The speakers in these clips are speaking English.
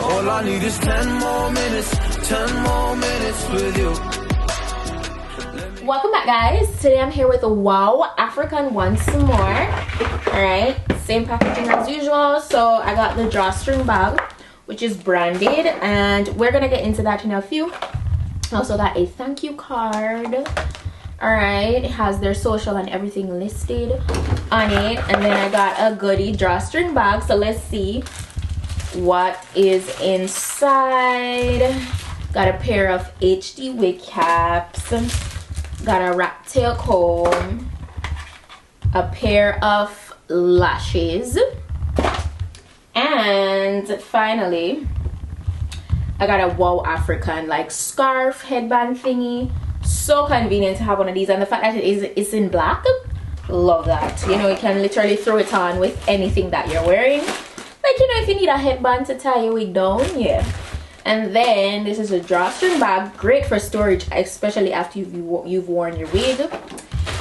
All I need is 10 more minutes, 10 more minutes with you. Welcome back, guys. Today I'm here with a Wow African once more. Alright, same packaging as usual. So I got the drawstring bag, which is branded, and we're gonna get into that in a few. Also got a thank you card. Alright, it has their social and everything listed on it. And then I got a goodie drawstring bag, so let's see what is inside. Got a pair of HD wig caps, got a rat tail comb, a pair of lashes, and finally I got a Wow African like scarf headband thingy. So convenient to have one of these, and the fact that it's in black, love that. You know, you can literally throw it on with anything that you're wearing, like, you know, if you need a headband to tie your wig down. Yeah. And then this is a drawstring bag, great for storage, especially after you've worn your wig.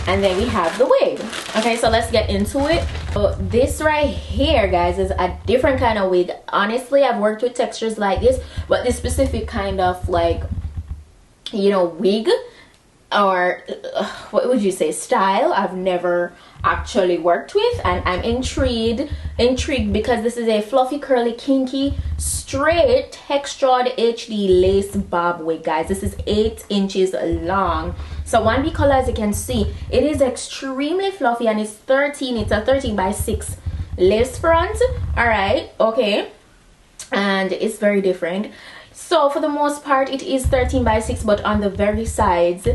And then we have the wig. Okay, so let's get into it. So this right here, guys, is a different kind of wig. Honestly, I've worked with textures like this, but this specific kind of, like, you know, wig, or what would you say, style, I've never actually worked with, and I'm intrigued because this is a fluffy, curly, kinky, straight textured HD lace bob wig, guys. This is 8 inches long. So 1B color, as you can see, it is extremely fluffy, and it's a 13 by 6 lace front. All right, okay, and it's very different. So for the most part it is 13 by 6, but on the very sides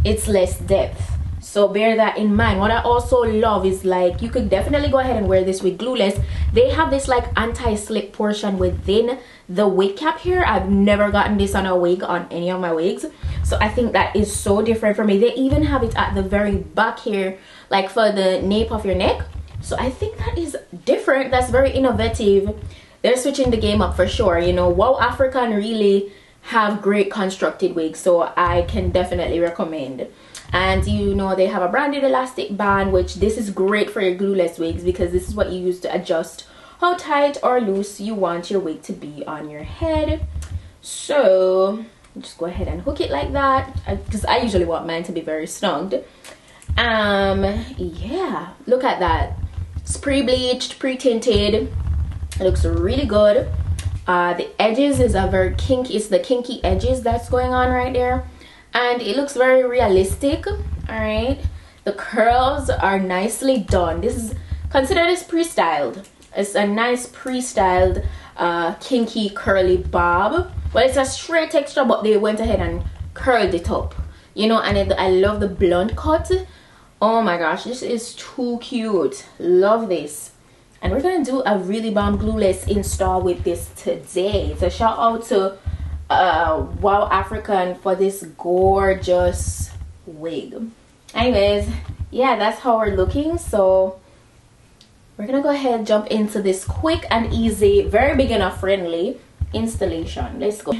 it's less depth, so bear that in mind. What I also love is, like, you could definitely go ahead and wear this with glueless. They have this like anti-slip portion within the wig cap here. I've never gotten this on a wig, on any of my wigs, so I think that is so different for me. They even have it at the very back here, like for the nape of your neck, so I think that is different. That's very innovative. They're switching the game up for sure. You know, Wow African really have great constructed wigs, so I can definitely recommend. And you know, they have a branded elastic band, which this is great for your glueless wigs, because this is what you use to adjust how tight or loose you want your wig to be on your head. So just go ahead and hook it like that, because I usually want mine to be very snug. Yeah, look at that. It's pre-bleached, pre-tinted. It looks really good. The edges is a very kinky, it's the kinky edges that's going on right there, and it looks very realistic. All right, the curls are nicely done. This is, consider this pre-styled. It's a nice pre-styled kinky curly bob. Well, it's a straight texture, but they went ahead and curled it up, you know. And I love the blunt cut. Oh my gosh, this is too cute. Love this. And we're gonna do a really bomb glueless install with this today. So shout out to Wow African for this gorgeous wig. Anyways, yeah, that's how we're looking. So we're gonna go ahead and jump into this quick and easy, very beginner friendly installation. Let's go.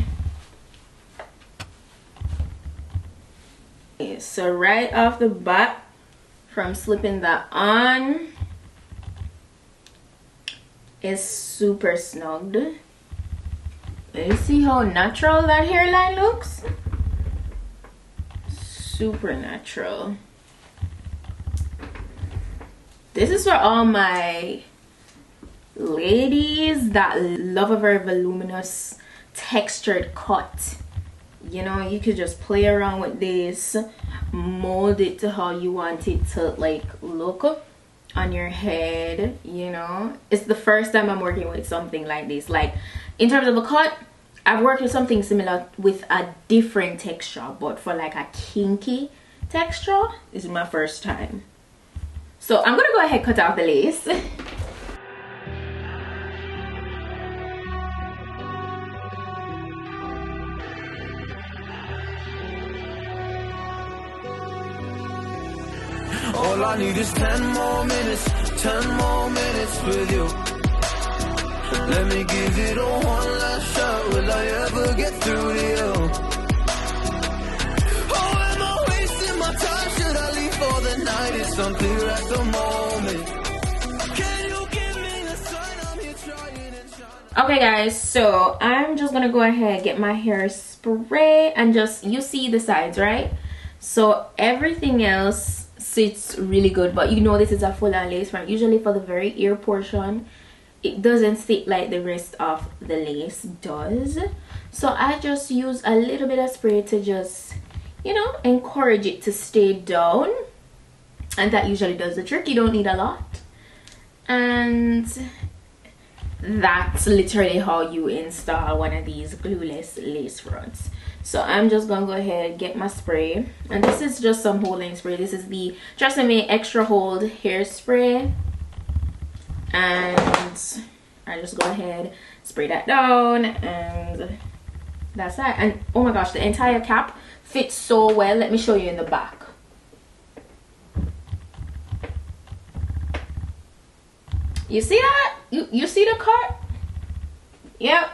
Okay, so right off the bat, from slipping that on, is super snugged. You see how natural that hairline looks? Super natural. This is for all my ladies that love a very voluminous textured cut. You know, you could just play around with this, mold it to how you want it to like look on your head. You know, it's the first time I'm working with something like this. Like, in terms of a cut, I've worked with something similar with a different texture, but for like a kinky texture, this is my first time. So I'm gonna go ahead and cut out the lace. All I need is 10 more minutes, 10 more minutes with you. Let me give it a one last shot. Will I ever get through to you? Oh, am I wasting my time? Should I leave for the night? It's unclear at the moment. Can you give me a sign? I'm here trying and trying. Okay guys, so I'm just gonna go ahead, get my hairspray, and just, you see the sides, right? So everything else sits really good, but you know this is a full-on lace front. Usually for the very ear portion, it doesn't sit like the rest of the lace does. So I just use a little bit of spray to just, you know, encourage it to stay down, and that usually does the trick. You don't need a lot, and that's literally how you install one of these glueless lace fronts. So I'm just gonna go ahead and get my spray, and this is just some holding spray. This is the TRESemmé Extra Hold Hairspray, and I just go ahead, spray that down, and that's that. And oh my gosh, the entire cap fits so well. Let me show you in the back. You see that? You see the cut? Yep,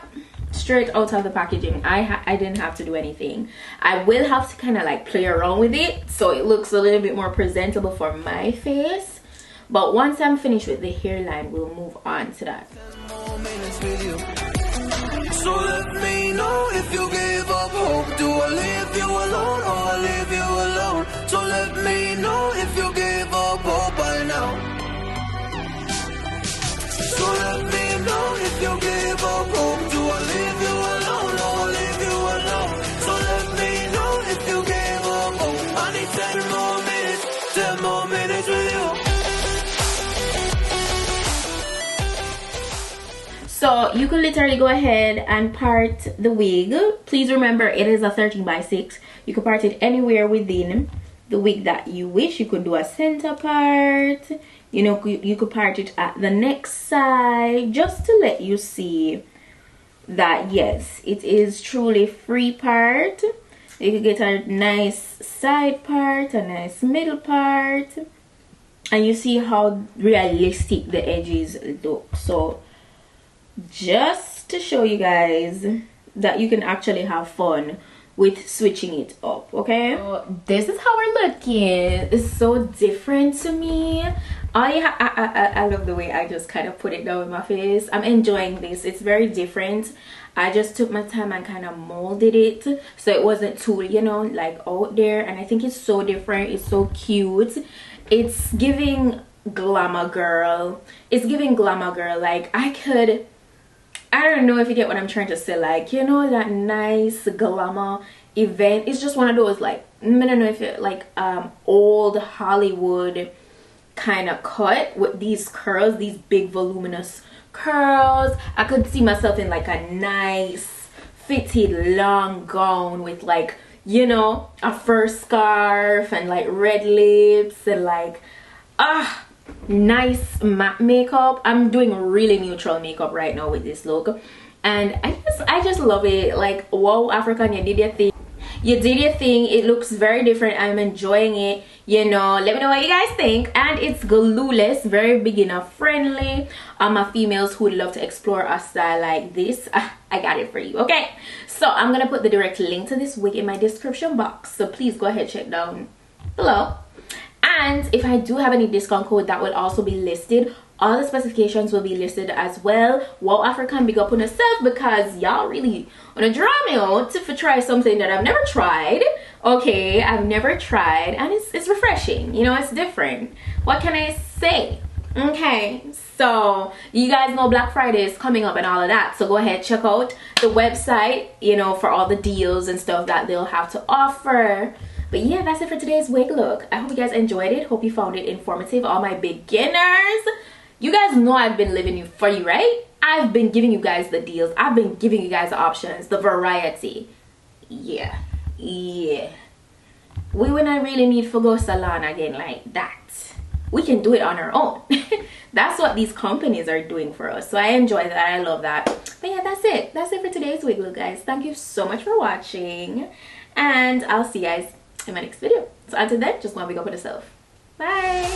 straight out of the packaging. I didn't have to do anything. I will have to kind of like play around with it so it looks a little bit more presentable for my face. But once I'm finished with the hairline, we'll move on to that. So let me know if you give up hope. Do I leave you alone or I leave you alone? So let me know if you give up hope by now. So let me know if you give up hope. Do I leave you alone or I leave you alone? So let me know if you give up hope. I need 10 more minutes, 10 more minutes with you. So you could literally go ahead and part the wig. Please remember, it is a 13x6. You could part it anywhere within the wig that you wish. You could do a center part. You know, you could part it at the next side, just to let you see that yes, it is truly free part. You could get a nice side part, a nice middle part, and you see how realistic the edges look. So just to show you guys that you can actually have fun with switching it up. Okay, so this is how we're looking. It's so different to me. I love the way I just kind of put it down with my face. I'm enjoying this. It's very different. I just took my time and kind of molded it so it wasn't too, you know, like out there, and I think it's so different. It's so cute. It's giving glamour girl. It's giving glamour girl. Like I don't know if you get what I'm trying to say, like, you know, that nice glamour event. It's just one of those, like, I don't know if it like old Hollywood kind of cut with these curls, these big voluminous curls. I could see myself in like a nice fitted long gown with, like, you know, a fur scarf and like red lips and like nice matte makeup. I'm doing really neutral makeup right now with this look, and I just love it. Like, wow, African, you did your thing. You did your thing. It looks very different. I'm enjoying it. You know, let me know what you guys think. And it's glueless, very beginner friendly. My females who would love to explore a style like this, I got it for you. Okay, so I'm gonna put the direct link to this wig in my description box, so please go ahead, check down below. And if I do have any discount code, that will also be listed. All the specifications will be listed as well. Wow, African, big up on yourself, because y'all really wanna draw me out to try something that I've never tried. Okay, I've never tried, and it's refreshing. You know, it's different. What can I say? Okay, so you guys know Black Friday is coming up and all of that, so go ahead, check out the website, you know, for all the deals and stuff that they'll have to offer. But yeah, that's it for today's wig look. I hope you guys enjoyed it. Hope you found it informative. All my beginners, you guys know I've been living for you, right? I've been giving you guys the deals. I've been giving you guys the options, the variety. Yeah. We would not really need to go salon again like that. We can do it on our own. That's what these companies are doing for us. So I enjoy that. I love that. But yeah, that's it. That's it for today's wig look, guys. Thank you so much for watching, and I'll see you guys in my next video. So until then, just want to big up on yourself. Bye.